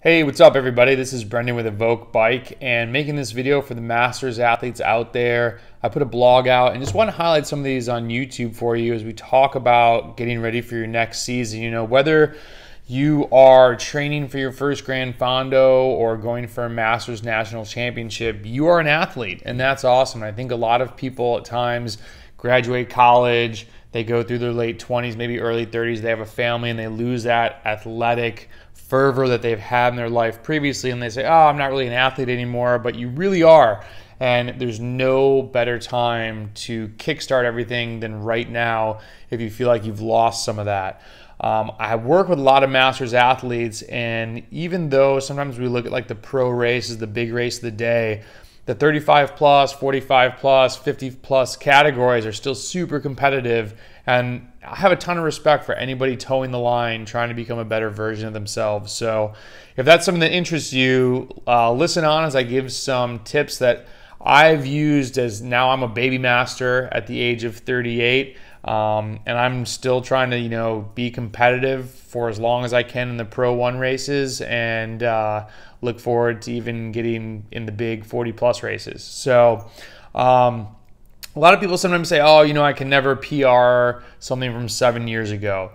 Hey, what's up everybody? This is Brendan with Evoke Bike and making this video for the Masters athletes out there. I put a blog out and just want to highlight some of these on YouTube for you as we talk about getting ready for your next season. You know, whether you are training for your first Gran Fondo or going for a Masters National Championship, you are an athlete and that's awesome. I think a lot of people at times graduate college, they go through their late 20s, maybe early 30s, they have a family and they lose that athletic fervor that they've had in their life previously, and they say, oh, I'm not really an athlete anymore, but you really are. And there's no better time to kickstart everything than right now if you feel like you've lost some of that. I work with a lot of Masters athletes, and even though sometimes we look at like the pro races, the big race of the day, the 35 plus, 45 plus, 50 plus categories are still super competitive, and I have a ton of respect for anybody towing the line, trying to become a better version of themselves. So if that's something that interests you, listen on as I give some tips that I've used as now I'm a baby master at the age of 38. And I'm still trying to, be competitive for as long as I can in the Pro 1 races, and look forward to even getting in the big 40 plus races. So a lot of people sometimes say, oh, I can never PR something from 7 years ago.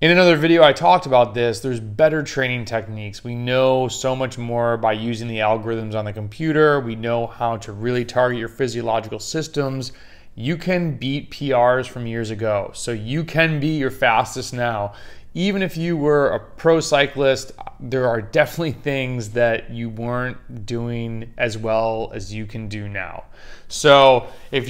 In another video, I talked about this. There's better training techniques. We know so much more by using the algorithms on the computer. We know how to really target your physiological systems. You can beat PRs from years ago. So you can be your fastest now. Even if you were a pro cyclist, there are definitely things that you weren't doing as well as you can do now. So if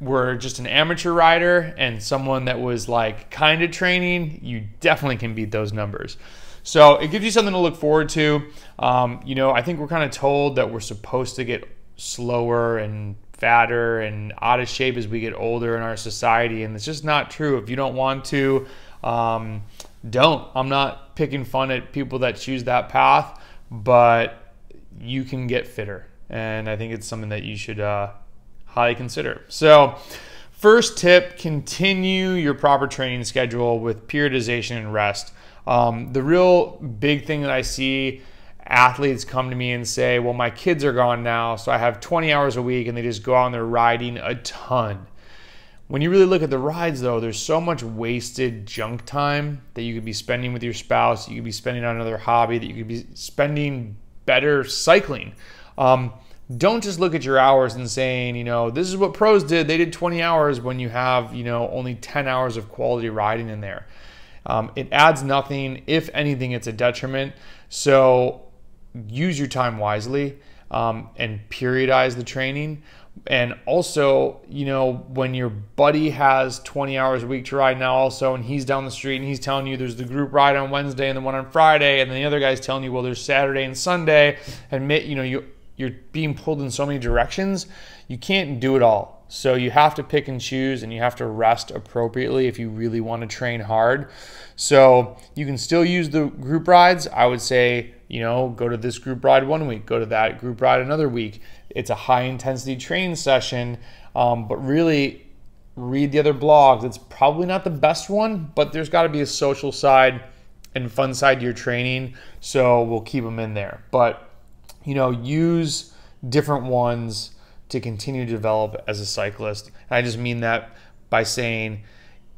were just an amateur rider and someone that was like kind of training, you definitely can beat those numbers. So it gives you something to look forward to. I think we're kind of told that we're supposed to get slower and fatter and out of shape as we get older in our society, and it's just not true. If you don't want to, don't. I'm not picking fun at people that choose that path, but you can get fitter, and I think it's something that you should highly consider. So first tip, continue your proper training schedule with periodization and rest. The real big thing that I see athletes come to me and say, well, my kids are gone now, so I have 20 hours a week, and they just go out and they're riding a ton. When you really look at the rides, though, there's so much wasted junk time that you could be spending with your spouse, you could be spending on another hobby, that you could be spending better cycling. Don't just look at your hours and saying, this is what pros did. They did 20 hours when you have, only 10 hours of quality riding in there. It adds nothing. If anything, it's a detriment. So use your time wisely and periodize the training. And also, when your buddy has 20 hours a week to ride now also, and he's down the street and he's telling you there's the group ride on Wednesday and the one on Friday, and then the other guy's telling you, well, there's Saturday and Sunday, and you're being pulled in so many directions, you can't do it all. So you have to pick and choose, and you have to rest appropriately if you really want to train hard. So you can still use the group rides. I would say, go to this group ride one week, go to that group ride another week. It's a high intensity training session, but really read the other blogs. It's probably not the best one, but there's got to be a social side and fun side to your training. So we'll keep them in there. But, use different ones to continue to develop as a cyclist. And I just mean that by saying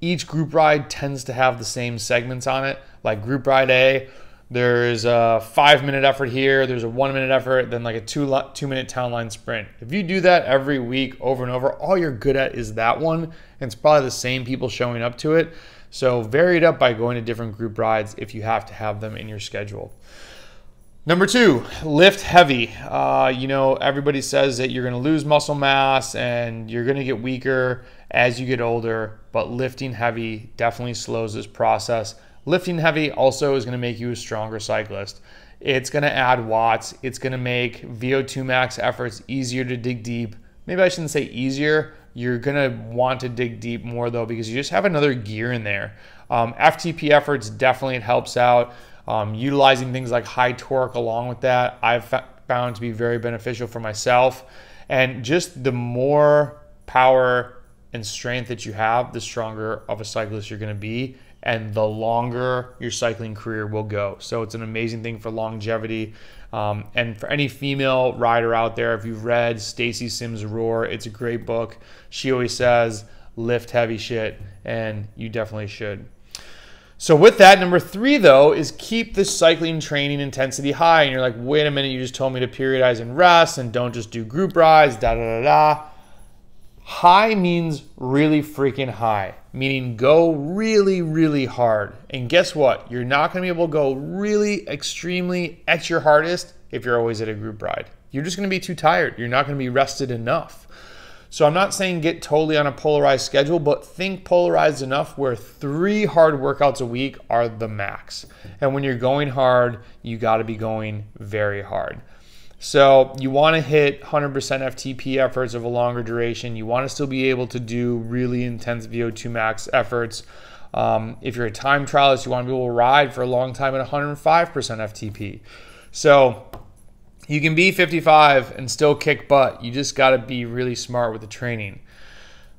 each group ride tends to have the same segments on it. Like group ride A, there's a 5-minute effort here, there's a 1-minute effort, then like a 2-minute town line sprint. If you do that every week over and over, all you're good at is that one, and it's probably the same people showing up to it. So vary it up by going to different group rides if you have to have them in your schedule. Number 2, lift heavy. Everybody says that you're going to lose muscle mass and you're going to get weaker as you get older, but lifting heavy definitely slows this process. Lifting heavy also is going to make you a stronger cyclist. It's going to add watts. It's going to make VO2 max efforts easier to dig deep. Maybe I shouldn't say easier. You're going to want to dig deep more though, because you just have another gear in there. FTP efforts, definitely it helps out. Utilizing things like high torque along with that, I've found to be very beneficial for myself. And just the more power and strength that you have, the stronger of a cyclist you're going to be. and the longer your cycling career will go. So it's an amazing thing for longevity. And for any female rider out there, if you've read Stacy Sims' Roar, it's a great book. She always says, lift heavy shit, and you definitely should. So with that, number 3 though is keep the cycling training intensity high. And you're like, wait a minute, you just told me to periodize and rest and don't just do group rides, da da da da. High means really freaking high, meaning go really, really hard. And guess what? You're not gonna be able to go really extremely at your hardest if you're always at a group ride. You're just gonna be too tired. You're not gonna be rested enough. So I'm not saying get totally on a polarized schedule, but think polarized enough where 3 hard workouts a week are the max. And when you're going hard, you gotta be going very hard. So you wanna hit 100% FTP efforts of a longer duration. You wanna still be able to do really intense VO2 max efforts. If you're a time trialist, you wanna be able to ride for a long time at 105% FTP. So you can be 55 and still kick butt. You just got to be really smart with the training.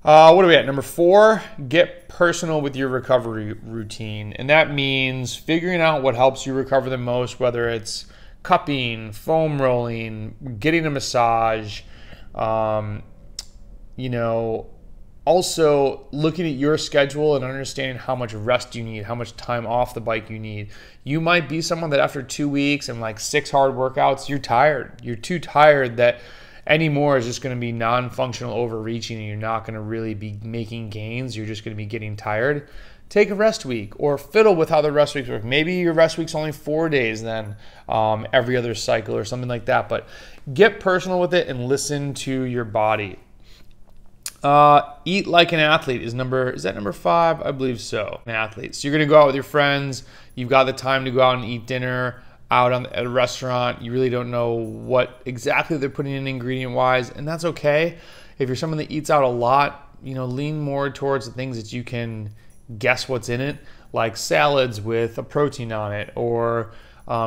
What are we at? Number 4, get personal with your recovery routine. And that means figuring out what helps you recover the most, whether it's cupping, foam rolling, getting a massage, also looking at your schedule and understanding how much rest you need, how much time off the bike you need. You might be someone that after 2 weeks and like 6 hard workouts, you're tired. You're too tired that any more is just going to be non-functional overreaching and you're not going to really be making gains. You're just going to be getting tired. Take a rest week or fiddle with how the rest weeks work. Maybe your rest week's only 4 days then every other cycle or something like that. But get personal with it and listen to your body. Eat like an athlete is that number 5? I believe so. An athlete. So you're going to go out with your friends. You've got the time to go out and eat dinner out at a restaurant. You really don't know what exactly they're putting in ingredient wise, and that's okay. If you're someone that eats out a lot, lean more towards the things that you can guess what's in it, like salads with a protein on it, or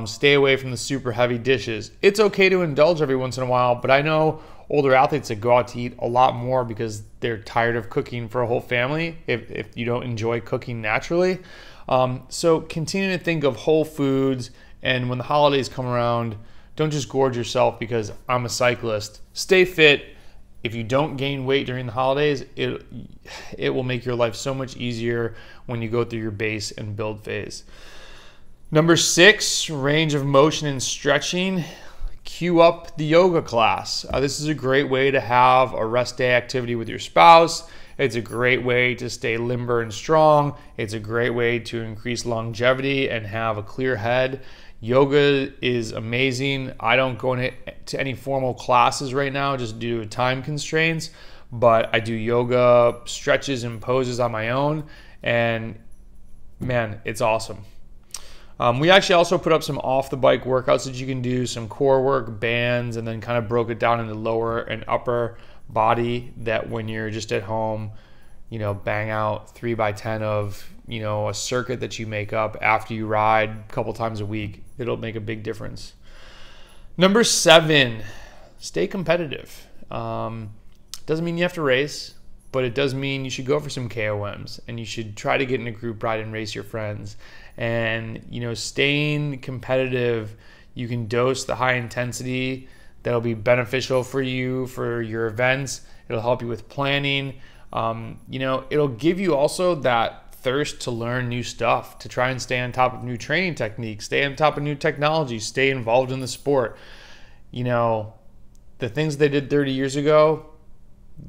stay away from the super heavy dishes. It's okay to indulge every once in a while, but I know older athletes that go out to eat a lot more because they're tired of cooking for a whole family if you don't enjoy cooking naturally. So continue to think of whole foods, and when the holidays come around, don't just gorge yourself because I'm a cyclist. Stay fit. If you don't gain weight during the holidays, it will make your life so much easier when you go through your base and build phase. Number 6, range of motion and stretching. Cue up the yoga class. This is a great way to have a rest day activity with your spouse. It's a great way to stay limber and strong. It's a great way to increase longevity and have a clear head. Yoga is amazing. I don't go to any formal classes right now just due to time constraints, but I do yoga stretches and poses on my own, and man, it's awesome. We actually also put up some off the bike workouts that you can do, some core work, bands, and then kind of broke it down into lower and upper body that when you're just at home, bang out 3x10 of, a circuit that you make up after you ride a couple times a week. It'll make a big difference. Number 7, stay competitive. Doesn't mean you have to race, but it does mean you should go for some KOMs and you should try to get in a group ride and race your friends. And staying competitive, you can dose the high intensity that'll be beneficial for you for your events. It'll help you with planning. It'll give you also that thirst to learn new stuff, to try and stay on top of new training techniques, stay on top of new technology, stay involved in the sport. The things they did 30 years ago,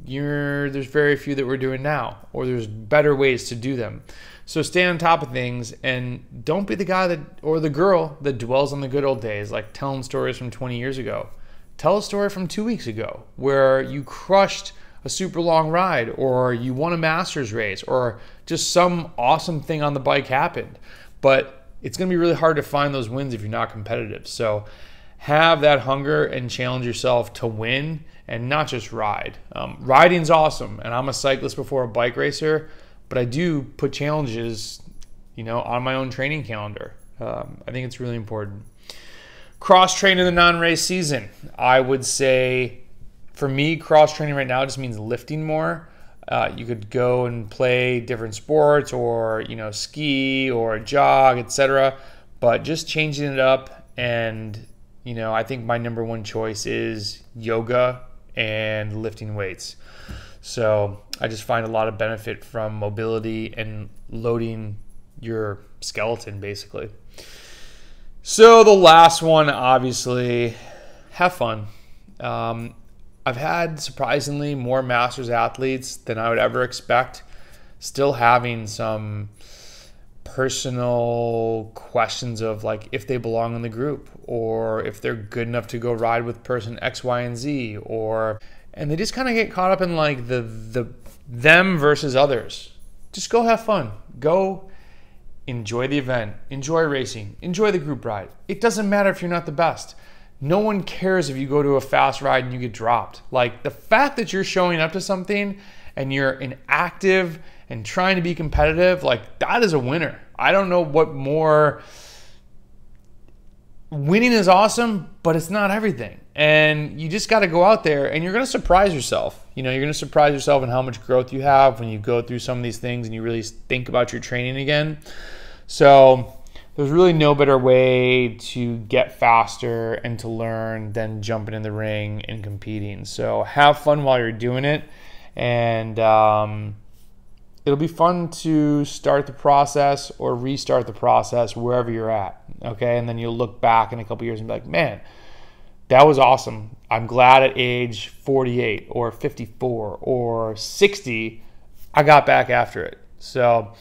there's very few that we're doing now, or there's better ways to do them. So stay on top of things and don't be the guy or the girl that dwells on the good old days, like telling stories from 20 years ago. Tell a story from 2 weeks ago where you crushed a super long ride, or you won a master's race, or just some awesome thing on the bike happened. But it's going to be really hard to find those wins if you're not competitive. So have that hunger and challenge yourself to win and not just ride. Riding's awesome, and I'm a cyclist before a bike racer, but I do put challenges, on my own training calendar. I think it's really important. Cross-train in the non-race season. I would say, for me, cross-training right now just means lifting more. You could go and play different sports, or ski or jog, etc. But just changing it up, and I think my number one choice is yoga and lifting weights. So I just find a lot of benefit from mobility and loading your skeleton, basically. So the last one, obviously, have fun. I've had surprisingly more masters athletes than I would ever expect still having some personal questions of like if they belong in the group, or if they're good enough to go ride with person X, Y, and Z, and they just kind of get caught up in like the them versus others. Just go have fun. Go enjoy the event, enjoy racing, enjoy the group ride. It doesn't matter if you're not the best. No one cares if you go to a fast ride and you get dropped. Like, the fact that you're showing up to something and you're an active and trying to be competitive, like, that is a winner. I don't know what more. Winning is awesome, but it's not everything. And you just got to go out there and you're going to surprise yourself. You're going to surprise yourself in how much growth you have when you go through some of these things and you really think about your training again. So there's really no better way to get faster and to learn than jumping in the ring and competing. So have fun while you're doing it, and it'll be fun to start the process or restart the process wherever you're at, okay? And then you'll look back in a couple years and be like, man, that was awesome. I'm glad at age 48 or 54 or 60, I got back after it. So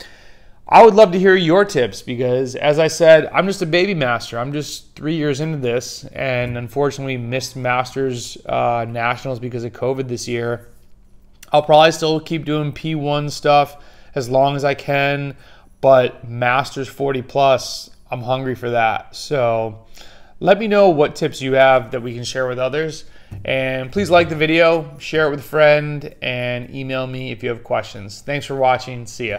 I would love to hear your tips, because as I said, I'm just a baby master. I'm just 3 years into this, and unfortunately missed Masters Nationals because of COVID this year. I'll probably still keep doing P1 stuff as long as I can, but Masters 40 plus, I'm hungry for that. So let me know what tips you have that we can share with others. And please like the video, share it with a friend, and email me if you have questions. Thanks for watching. See ya.